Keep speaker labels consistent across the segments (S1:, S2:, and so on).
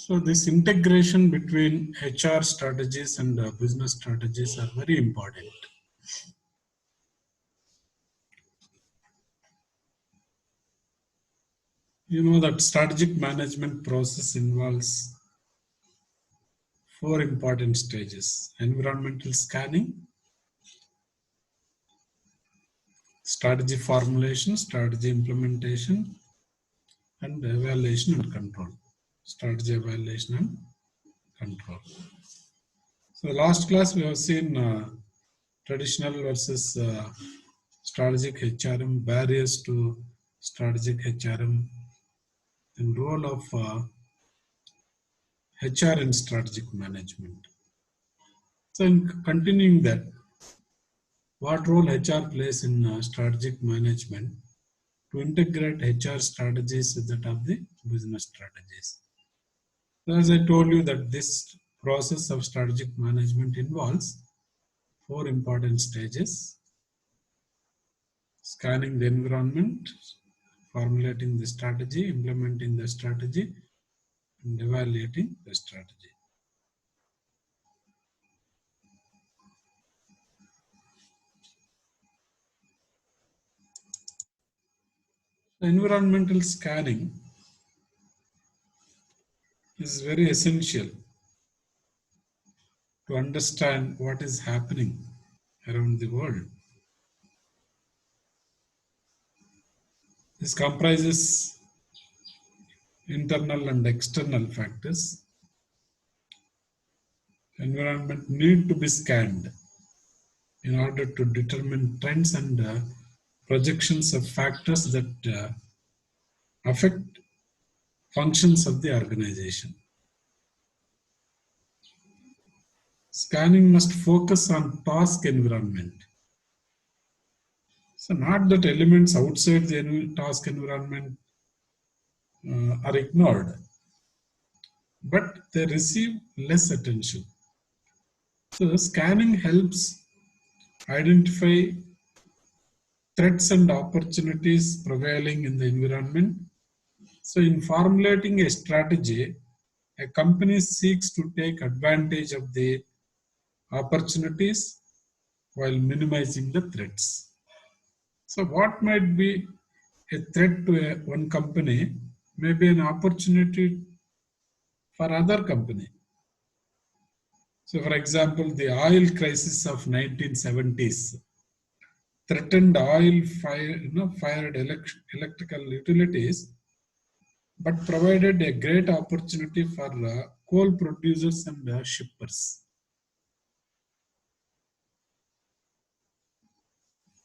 S1: So this integration between HR strategies and business strategies are very important. You know that strategic management process involves four important stages: environmental scanning, strategy formulation, strategy implementation, and evaluation and control. Strategy evaluation and control. So last class we have seen traditional versus strategic HRM, barriers to strategic HRM, and role of HR in strategic management. So in continuing that, what role HR plays in strategic management to integrate HR strategies with that of the business strategies. So as I told you that this process of strategic management involves four important stages: scanning the environment, formulating the strategy, implementing the strategy, and evaluating the strategy. Environmental scanning is very essential to understand what is happening around the world. This comprises internal and external factors. Environment need to be scanned in order to determine trends and projections of factors that affect functions of the organization. Scanning must focus on task environment. So not that elements outside the task environment are ignored, but they receive less attention. So scanning helps identify threats and opportunities prevailing in the environment. So in formulating a strategy, a company seeks to take advantage of the opportunities while minimizing the threats. So what might be a threat to one company may be an opportunity for other company. So for example, the oil crisis of 1970s threatened fired electrical utilities, but provided a great opportunity for coal producers and shippers.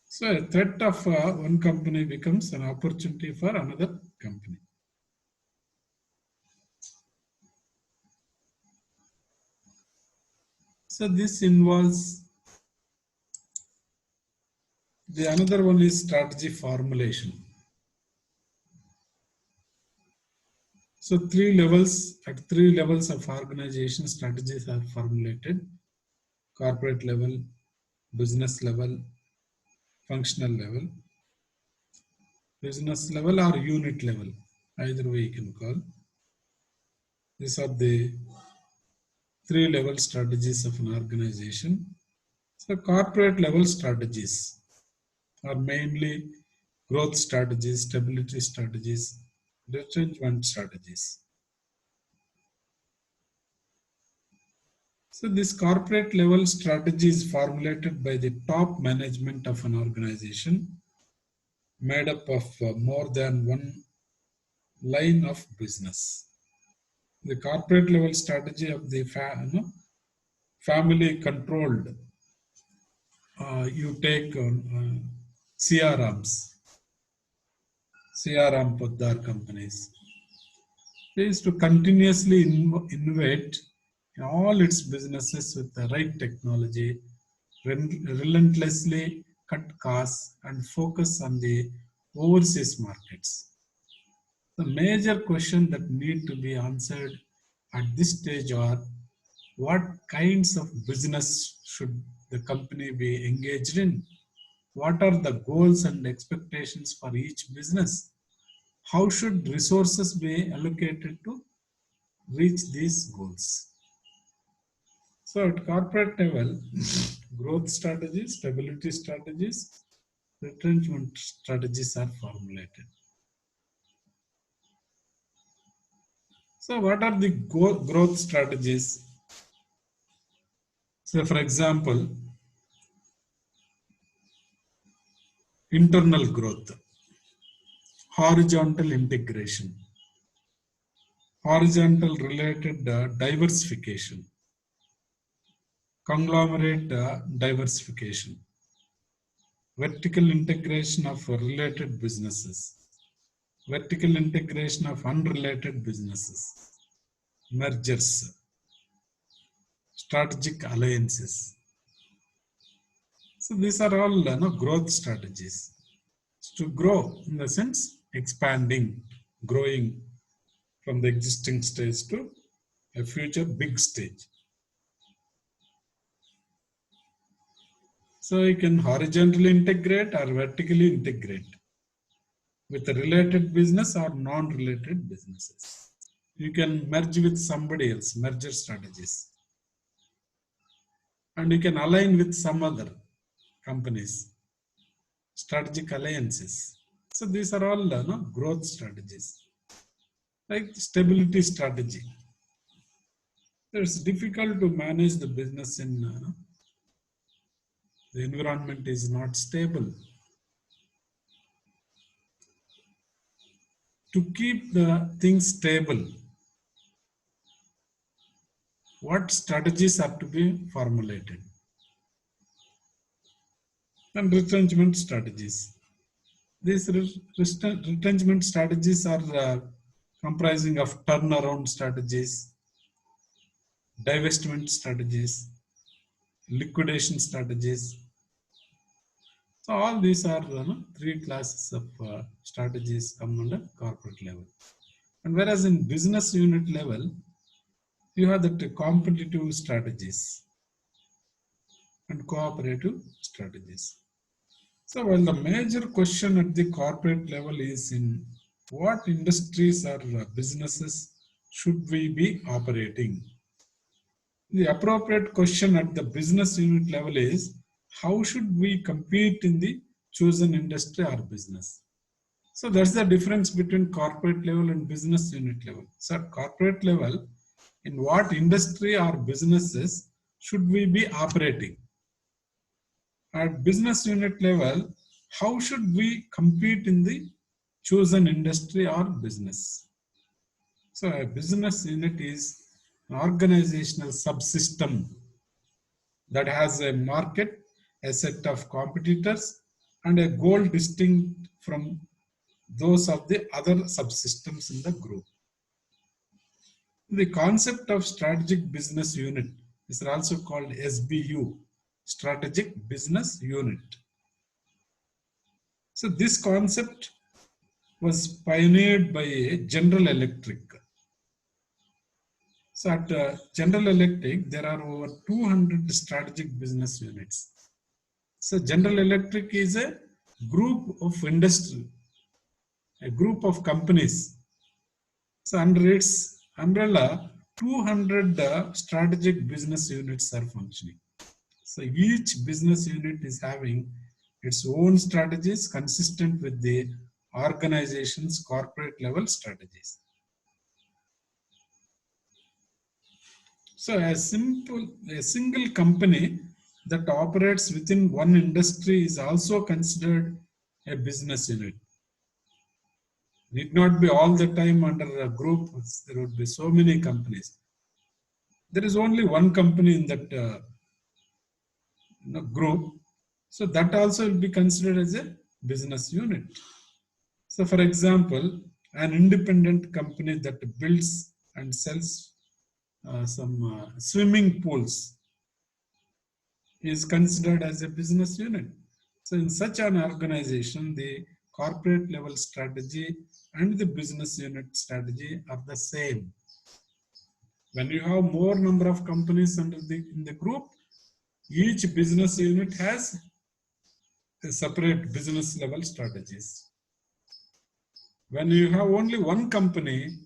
S1: So a threat of one company becomes an opportunity for another company. So this involves the another one is strategy formulation. So at three levels of organization, strategies are formulated: corporate level, business level, functional level. Business level or unit level, either way you can call. These are the three level strategies of an organization. So corporate level strategies are mainly growth strategies, stability strategies, retrenchment strategies. So this corporate level strategy is formulated by the top management of an organization, made up of more than one line of business. The corporate level strategy of the family controlled, you take CRMs, CRM Poddar companies. They is to continuously innovate in all its businesses with the right technology, relentlessly cut costs and focus on the overseas markets. The major question that need to be answered at this stage are: what kinds of business should the company be engaged in? What are the goals and expectations for each business? How should resources be allocated to reach these goals. So at corporate level, growth strategies, stability strategies, retrenchment strategies are formulated. So what are the growth strategies? So for example, internal growth, horizontal integration, horizontal related diversification, conglomerate diversification, vertical integration of related businesses, vertical integration of unrelated businesses, mergers, strategic alliances. So these are all growth strategies. To grow in the sense expanding, growing from the existing stage to a future big stage. So you can horizontally integrate or vertically integrate with a related business or non-related businesses. You can merge with somebody else, merger strategies. And you can align with some other companies, strategic alliances. So these are all growth strategies. Like stability strategy. It's difficult to manage the business in the environment is not stable. To keep the things stable, what strategies are to be formulated? And retrenchment strategies. These retrenchment strategies are comprising of turnaround strategies, divestment strategies, liquidation strategies. So all these are three classes of strategies come under corporate level. And whereas in business unit level, you have the competitive strategies and cooperative strategies. So while the major question at the corporate level is in what industries or businesses should we be operating? The appropriate question at the business unit level is how should we compete in the chosen industry or business? So that's the difference between corporate level and business unit level. So at corporate level, in what industry or businesses should we be operating? At business unit level, how should we compete in the chosen industry or business? So a business unit is an organizational subsystem that has a market, a set of competitors, and a goal distinct from those of the other subsystems in the group. The concept of strategic business unit is also called SBU, strategic business unit. So this concept was pioneered by General Electric. So at General Electric, there are over 200 strategic business units. So General Electric is a group of industry, a group of companies. So under its umbrella, 200 strategic business units are functioning. So each business unit is having its own strategies consistent with the organization's corporate level strategies. So a single company that operates within one industry is also considered a business unit. Need not be all the time under a group. There would be so many companies. There is only one company in that group. So that also will be considered as a business unit. So for example, an independent company that builds and sells some swimming pools is considered as a business unit. So in such an organization, the corporate level strategy and the business unit strategy are the same. When you have more number of companies in the group, each business unit has a separate business level strategies. When you have only one company,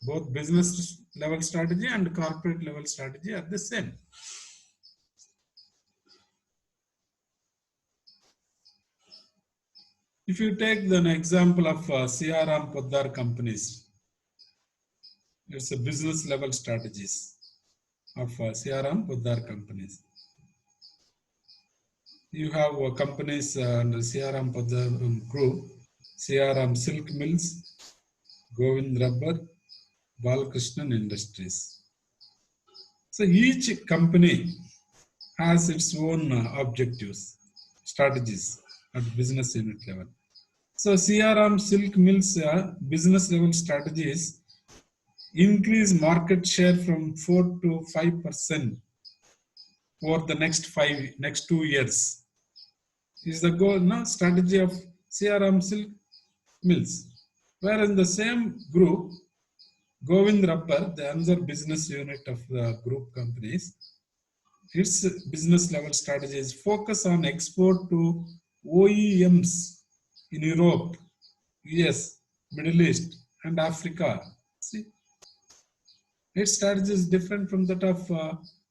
S1: Both business level strategy and corporate level strategy are the same. If you take an example of C.R. Ram Poddar companies, it's a business level strategies of C.R. Ram Poddar companies. You have companies under C.R. Ram Poddar group, C.R. Ram Silk Mills, Govind Rubber, Balkrishnan Industries. So each company has its own objectives, strategies at business unit level. So C.R. Ram Silk Mills business level strategies increase market share from 4 to 5% over the next 2 years. Is the goal strategy of C.R. Ram Silk Mills. Where in the same group, Govind Rubber, the another business unit of the group companies, its business level strategies focus on export to OEMs in Europe, US, Middle East, and Africa. See, its strategy is different from that of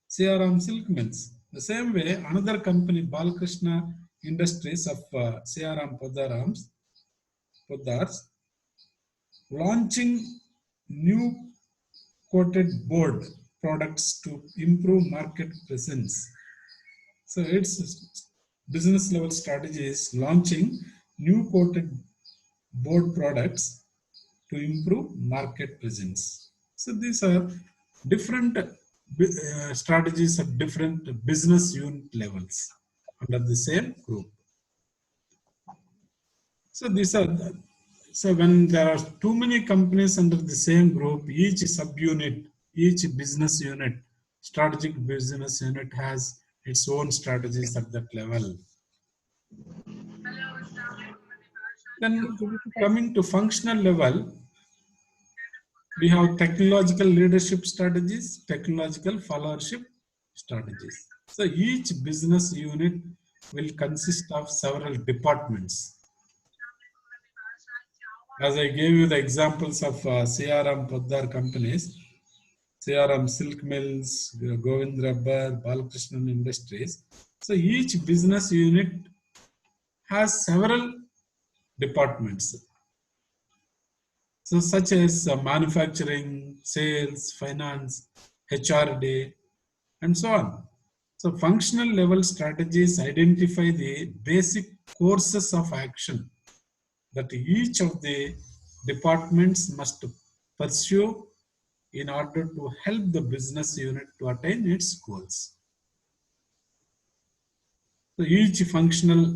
S1: C.R. Ram Silk Mills. The same way, another company, Balkrishna Industries of C.R. Ram Poddars, launching new coated board products to improve market presence. So its business level strategy is launching new coated board products to improve market presence. So these are different strategies at different business unit levels under the same group. So these are so when there are too many companies under the same group, each subunit, each business unit, strategic business unit has its own strategies at that level. Then coming to functional level, we have technological leadership strategies, technological followership strategies. So each business unit will consist of several departments. As I gave you the examples of C.R. Ram Poddar companies, C.R. Ram Silk Mills, Govind Rubber, Balkrishnan Industries. So each business unit has several departments. So such as manufacturing, sales, finance, HRD, and so on. So functional level strategies identify the basic courses of action that each of the departments must pursue in order to help the business unit to attain its goals. So each functional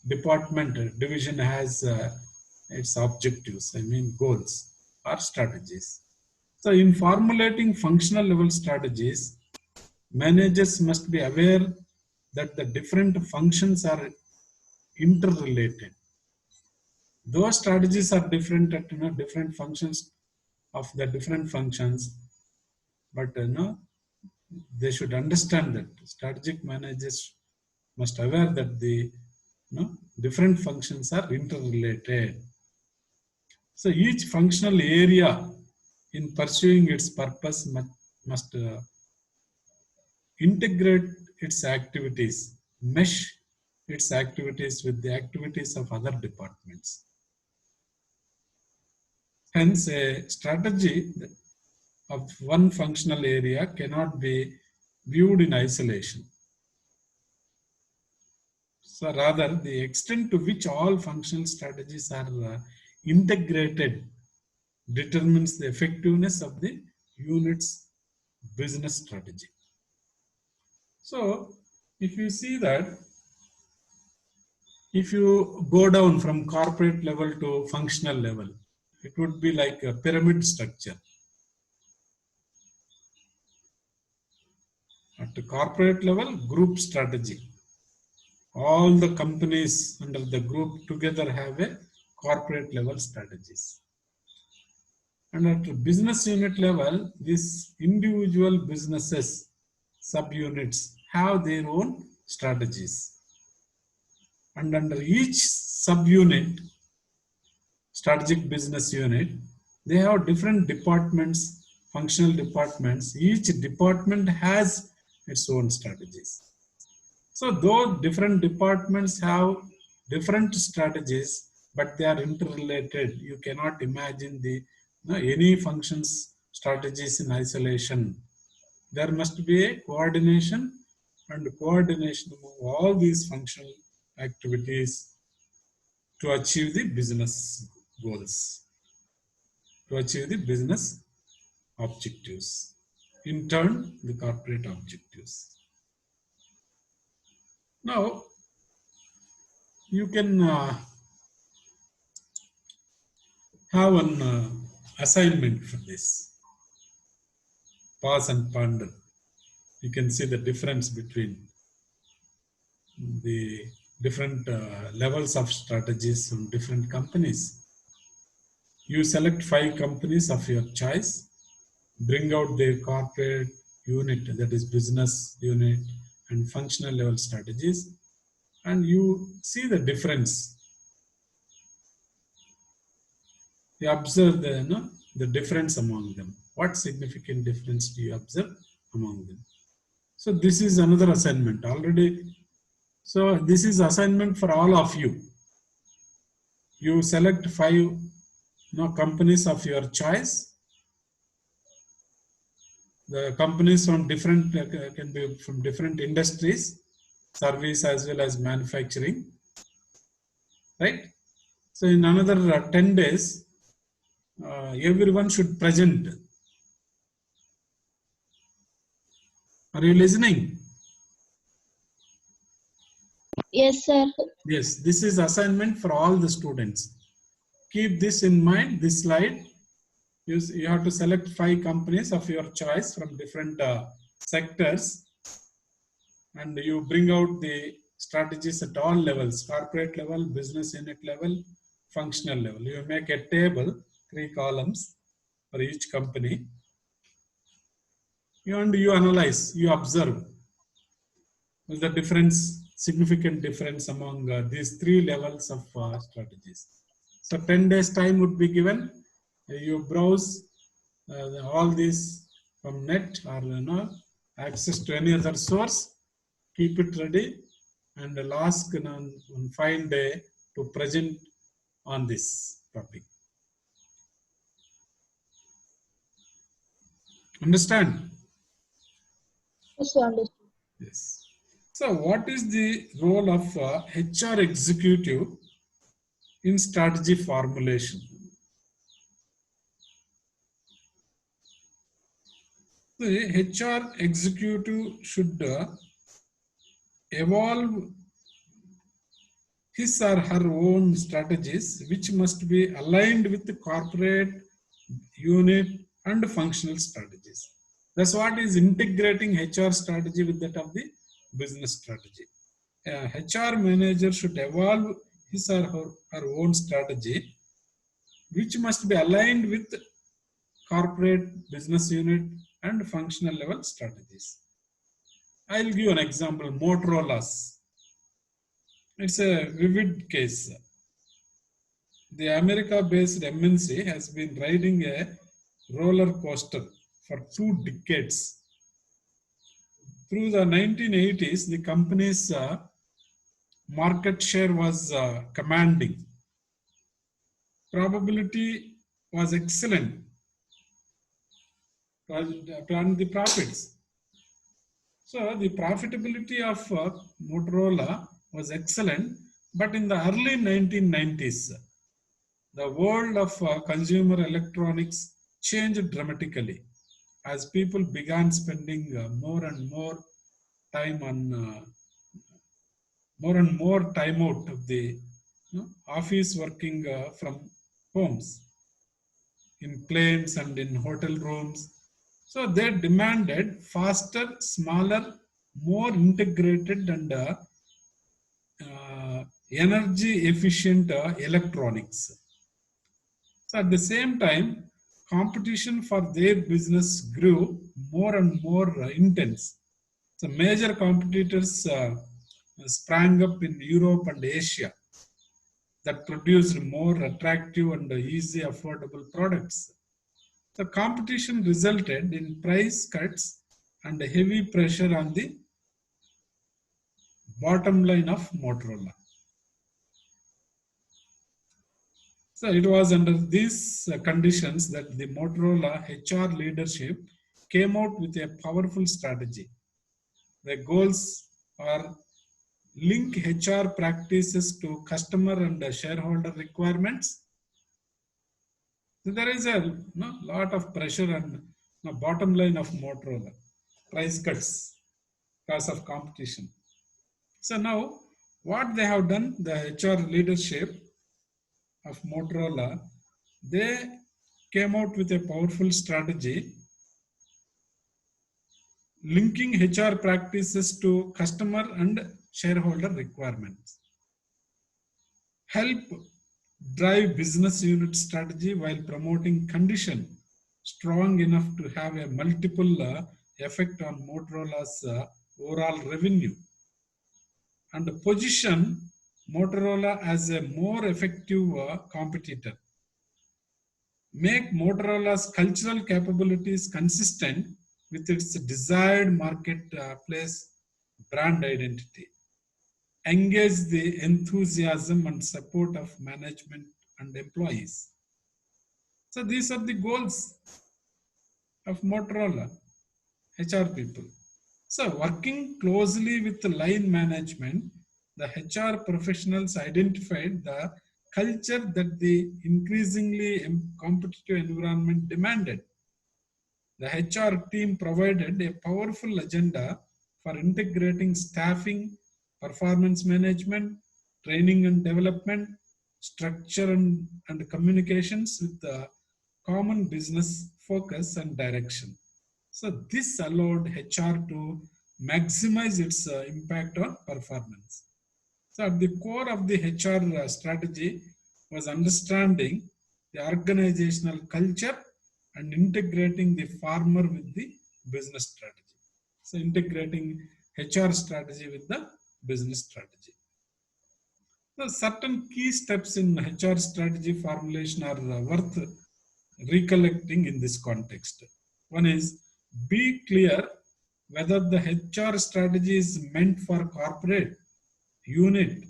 S1: department division has its objectives, goals or strategies. So in formulating functional level strategies, managers must be aware that the different functions are interrelated. Those strategies are different at different functions of the different functions, but they should understand that strategic managers must aware that the different functions are interrelated. So each functional area in pursuing its purpose must integrate its activities, mesh its activities with the activities of other departments. Hence, a strategy of one functional area cannot be viewed in isolation. So rather, the extent to which all functional strategies are integrated determines the effectiveness of the unit's business strategy. So if you see that, if you go down from corporate level to functional level, it would be like a pyramid structure. At the corporate level, group strategy. All the companies under the group together have a corporate level strategies. And at the business unit level, these individual businesses, subunits have their own strategies. And under each subunit, strategic business unit, They have different departments, functional departments. Each department has its own strategies. So though different departments have different strategies, but they are interrelated. You cannot imagine any functions strategies in isolation. There must be a coordination and coordination among all these functional activities to achieve the business goals, to achieve the business objectives, in turn the corporate objectives. Now you can have an assignment for this. Pause and ponder. You can see the difference between the different levels of strategies from different companies. You select 5 companies of your choice, bring out the corporate unit, that is business unit and functional level strategies, and you see the difference. You observe the difference among them. What significant difference do you observe among them? So this is another assignment already. So this is assignment for all of you. You select 5 companies of your choice. The companies from different can be from different industries, service as well as manufacturing, right? So in another 10 days, everyone should present. Are you listening?
S2: Yes, sir.
S1: Yes, this is assignment for all the students. Keep this in mind, this slide. You have to select 5 companies of your choice from different sectors, and you bring out the strategies at all levels: corporate level, business unit level, functional level. You make a table, 3 columns for each company, and you analyze, you observe the difference, significant difference among these 3 levels of strategies. So 10 days time would be given. You browse all these from net or access to any other source, keep it ready, and ask on fine day to present on this topic. Understand?
S2: Yes, sir, understood.
S1: Yes. So what is the role of HR executive in strategy formulation? The HR executive should evolve his or her own strategies, which must be aligned with the corporate unit and functional strategies. That's what is integrating HR strategy with that of the business strategy. HR manager should evolve his or her own strategy, which must be aligned with corporate, business unit and functional level strategies. I'll give you an example. Motorola's. It's a vivid case. The America-based MNC has been riding a roller coaster for 2 decades. Through the 1980s, the company's market share was commanding. Probability was excellent to earn the profits. So the profitability of Motorola was excellent, but in the early 1990s, the world of consumer electronics changed dramatically as people began spending more and more time on more and more time out of the office, working from homes, in planes and in hotel rooms. So they demanded faster, smaller, more integrated and energy efficient electronics. So at the same time, competition for their business grew more and more intense. So major competitors sprang up in Europe and Asia that produced more attractive and easy affordable products. The competition resulted in price cuts and heavy pressure on the bottom line of Motorola. So it was under these conditions that the Motorola HR leadership came out with a powerful strategy. The goals are link HR practices to customer and shareholder requirements. So there is a lot of pressure on the bottom line of Motorola, price cuts because of competition. So now what they have done, the HR leadership of Motorola, they came out with a powerful strategy linking HR practices to customer and shareholder requirements. Help drive business unit strategy while promoting condition strong enough to have a multiple effect on Motorola's overall revenue, and position Motorola as a more effective competitor. Make Motorola's cultural capabilities consistent with its desired marketplace brand identity. Engage the enthusiasm and support of management and employees. So these are the goals of Motorola HR people. So working closely with the line management, the HR professionals identified the culture that the increasingly competitive environment demanded. The HR team provided a powerful agenda for integrating staffing, performance management, training and development, structure and communications with the common business focus and direction. So this allowed HR to maximize its impact on performance. So at the core of the HR strategy was understanding the organizational culture and integrating the farmer with the business strategy. So integrating HR strategy with the business strategy. So certain key steps in HR strategy formulation are worth recollecting in this context. One is, be clear whether the HR strategy is meant for corporate, unit,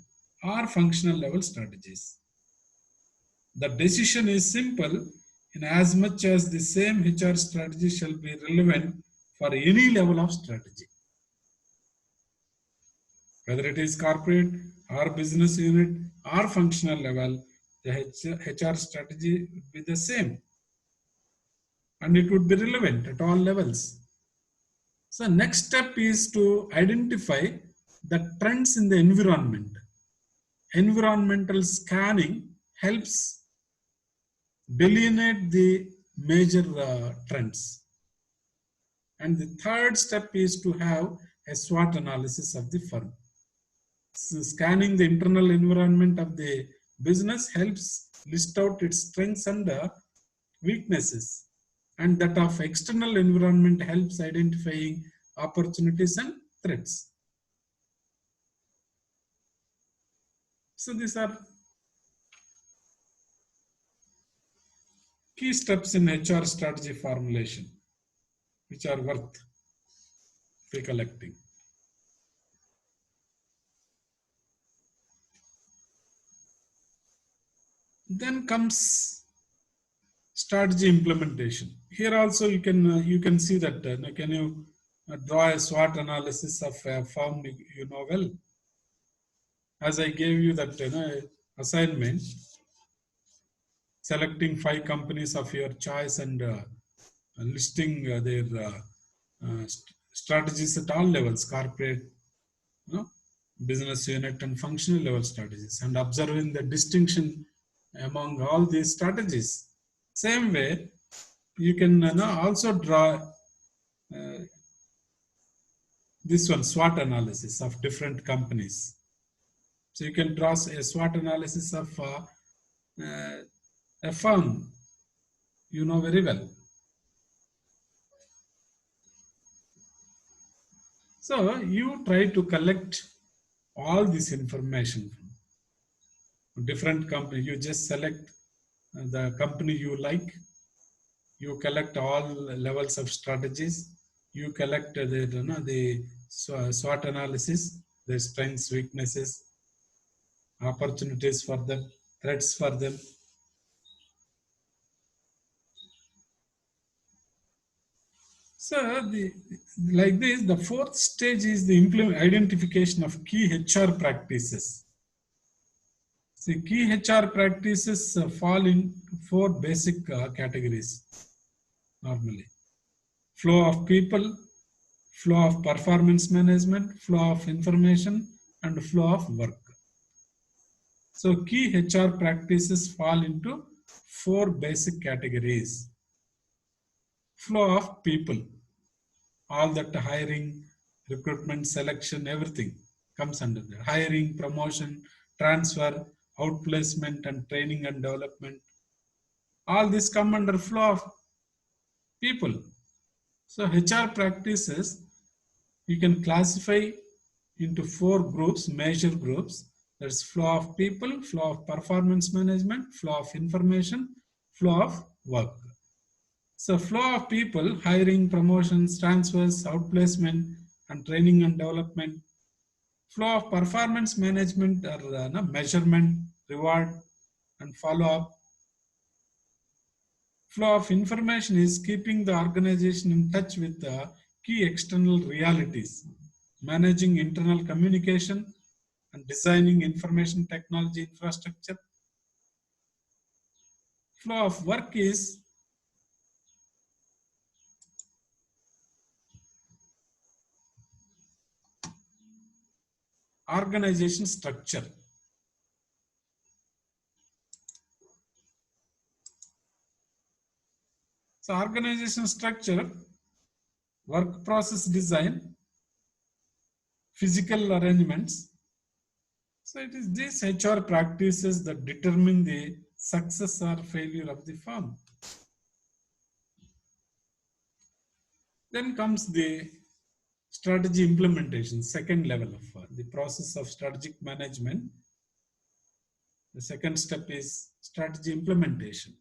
S1: or functional level strategies. The decision is simple in as much as the same HR strategy shall be relevant for any level of strategy. Whether it is corporate or business unit or functional level, the HR strategy would be the same. And it would be relevant at all levels. So next step is to identify the trends in the environment. Environmental scanning helps delineate the major trends. And the third step is to have a SWOT analysis of the firm. So scanning the internal environment of the business helps list out its strengths and weaknesses, and that of external environment helps identifying opportunities and threats. So these are key steps in HR strategy formulation, which are worth recollecting. Then comes strategy implementation. Here also you can see that can you draw a SWOT analysis of a firm you know well. As I gave you that assignment, selecting 5 companies of your choice and listing their strategies at all levels, corporate, business unit and functional level strategies, and observing the distinction among all these strategies. Same way, you can also draw this one, SWOT analysis of different companies. So you can draw a SWOT analysis of a firm you know very well. So you try to collect all this information from different companies. You just select the company you like. You collect all levels of strategies. You collect the SWOT analysis, the strengths, weaknesses, opportunities for them, threats for them. So like this, the fourth stage is the identification of key HR practices. See, key HR practices fall in four basic categories normally: flow of people, flow of performance management, flow of information, and flow of work. So key HR practices fall into four basic categories. Flow of people, all that hiring, recruitment, selection, everything comes under that. Hiring, promotion, transfer, outplacement, and training and development. All this come under flow of people. So HR practices you can classify into four groups, major groups. There's flow of people, flow of performance management, flow of information, flow of work. So flow of people, hiring, promotions, transfers, outplacement, and training and development. Flow of performance management are measurement, reward, and follow-up. Flow of information is keeping the organization in touch with the key external realities, managing internal communication, and designing information technology infrastructure. Flow of work is organization structure. So organization structure, work process design, physical arrangements. So it is these HR practices that determine the success or failure of the firm. Then comes the strategy implementation, second level of the process of strategic management. The second step is strategy implementation.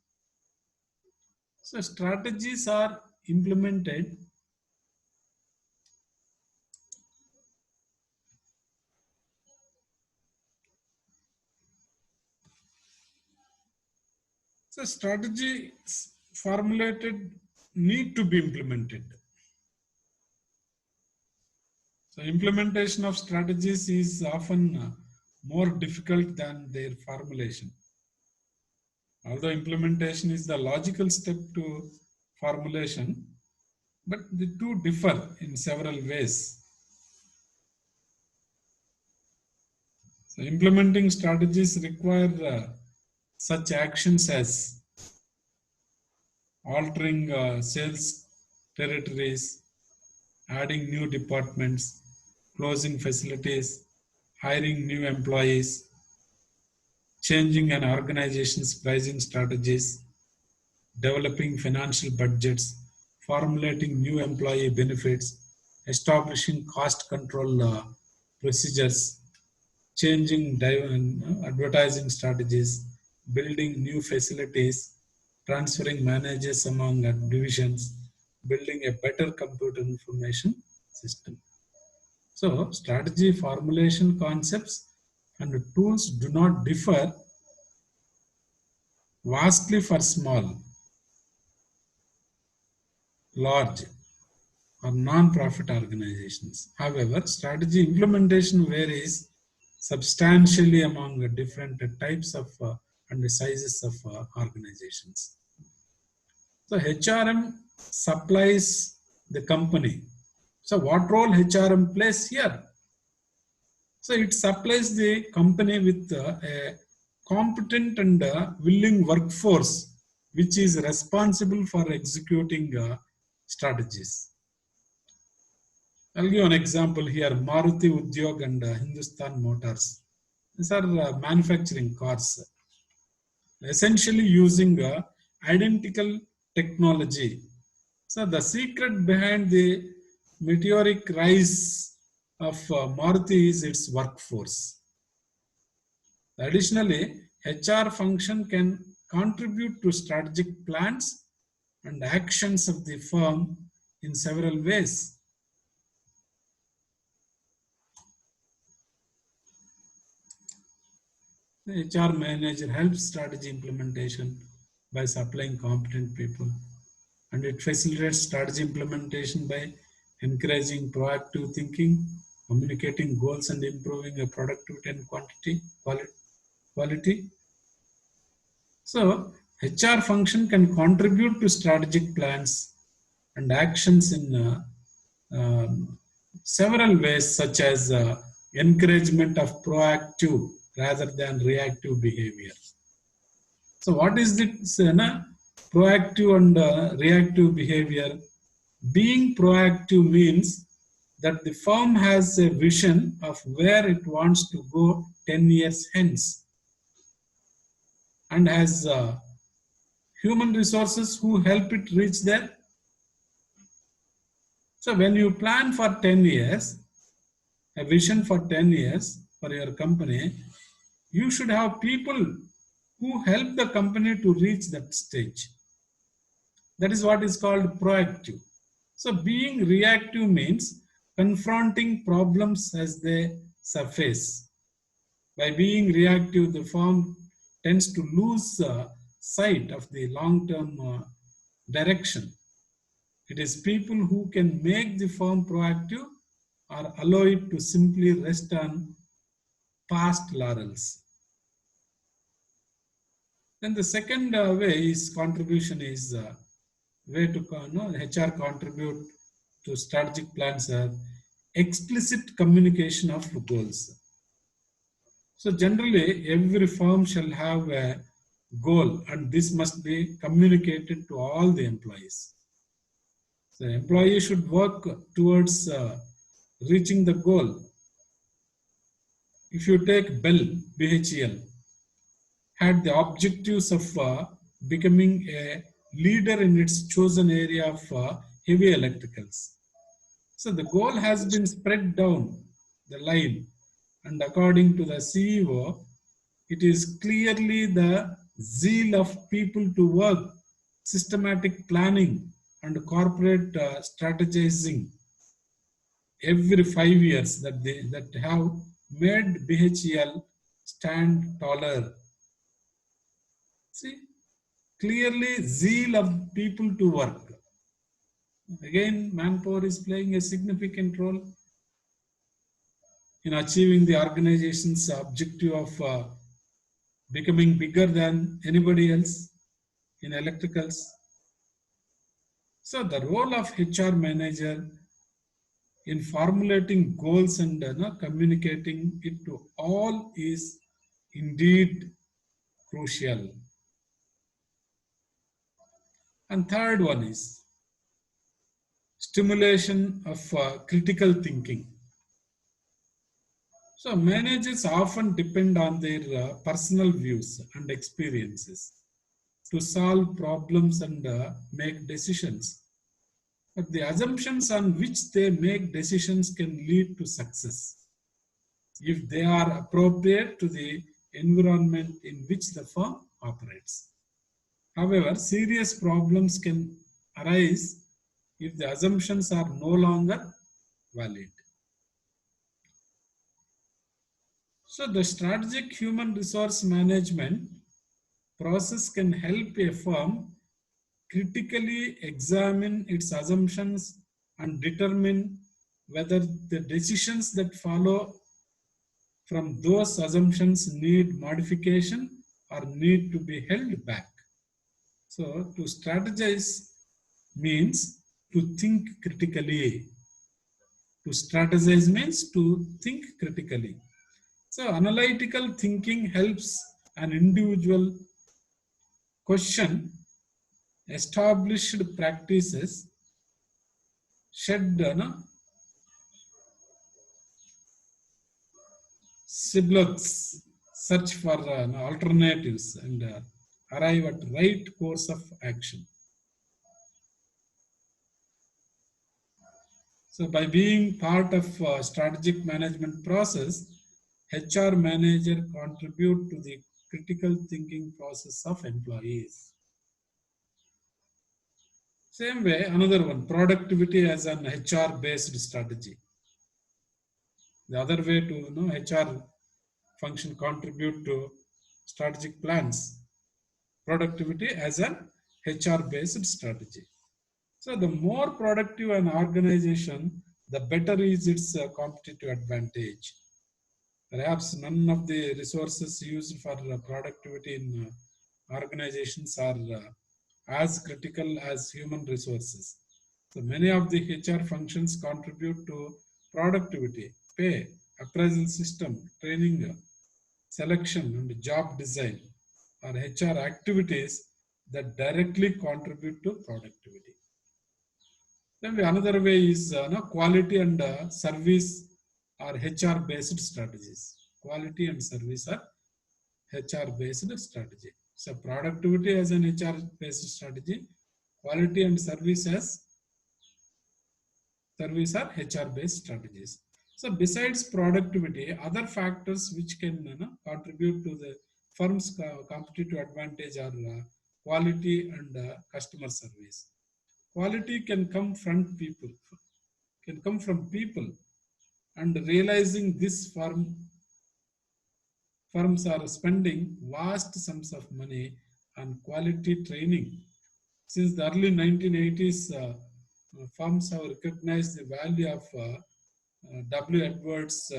S1: So strategies are implemented so strategies formulated need to be implemented. So implementation of strategies is often more difficult than their formulation. Although implementation is the logical step to formulation, but the two differ in several ways. So implementing strategies require such actions as altering sales territories, adding new departments, closing facilities, hiring new employees, changing an organization's pricing strategies, developing financial budgets, formulating new employee benefits, establishing cost control procedures, changing advertising strategies, building new facilities, transferring managers among divisions, building a better computer information system. So strategy formulation concepts and tools do not differ vastly for small, large, or non-profit organizations. However, strategy implementation varies substantially among different types of and sizes of organizations. So HRM supplies the company. So what role HRM plays here? So it supplies the company with a competent and willing workforce which is responsible for executing strategies. I'll give an example here. Maruti Udyog and Hindustan Motors. These are manufacturing cars, essentially using identical technology. So the secret behind the meteoric rise of Maruti is its workforce. Additionally, HR function can contribute to strategic plans and actions of the firm in several ways. The HR manager helps strategy implementation by supplying competent people, and it facilitates strategy implementation by encouraging proactive thinking, communicating goals, and improving a productivity and quality. So, HR function can contribute to strategic plans and actions in several ways, such as encouragement of proactive rather than reactive behavior. So, what is this proactive and reactive behavior? Being proactive means that the firm has a vision of where it wants to go 10 years hence and has human resources who help it reach there. So when you plan for 10 years, a vision for 10 years for your company, you should have people who help the company to reach that stage. That is what is called proactive. So being reactive means confronting problems as they surface. By being reactive, the firm tends to lose sight of the long-term direction. It is people who can make the firm proactive or allow it to simply rest on past laurels. Then the second way is contribution is way to HR contribute to strategic plans are explicit communication of goals. So generally, every firm shall have a goal, and this must be communicated to all the employees. The employee should work towards reaching the goal. If you take Bell, BHEL, had the objectives of becoming a leader in its chosen area of heavy electricals. So the goal has been spread down the line, and according to the CEO, it is clearly the zeal of people to work, systematic planning, and corporate strategizing every 5 years that have made BHEL stand taller. See, clearly zeal of people to work. Again, manpower is playing a significant role in achieving the organization's objective of becoming bigger than anybody else in electricals. So the role of HR manager in formulating goals and communicating it to all is indeed crucial. And third one is stimulation of critical thinking. So managers often depend on their personal views and experiences to solve problems and make decisions. But the assumptions on which they make decisions can lead to success if they are appropriate to the environment in which the firm operates. However, serious problems can arise if the assumptions are no longer valid. So the strategic human resource management process can help a firm critically examine its assumptions and determine whether the decisions that follow from those assumptions need modification or need to be held back. So to strategize means to think critically. To strategize means to think critically. So analytical thinking helps an individual question established practices, shed siblings, search for alternatives, and arrive at right course of action. So by being part of strategic management process, HR manager contribute to the critical thinking process of employees. Same way, another one, productivity as an HR based strategy. The other way to HR function contribute to strategic plans. Productivity as an HR based strategy. So the more productive an organization, the better is its competitive advantage. Perhaps none of the resources used for productivity in organizations are as critical as human resources. So many of the HR functions contribute to productivity, pay, appraisal system, training, selection, and job design are HR activities that directly contribute to productivity. Then another way is quality and service are HR based strategies. Quality and service are HR based strategy. So productivity as an HR based strategy, quality and service are HR based strategies. So besides productivity, other factors which can contribute to the firm's competitive advantage are quality and customer service. Quality can come from people, and realizing this firms are spending vast sums of money on quality training. Since the early 1980s, firms have recognized the value of W. Edwards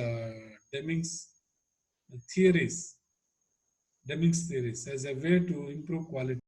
S1: Deming's theories as a way to improve quality.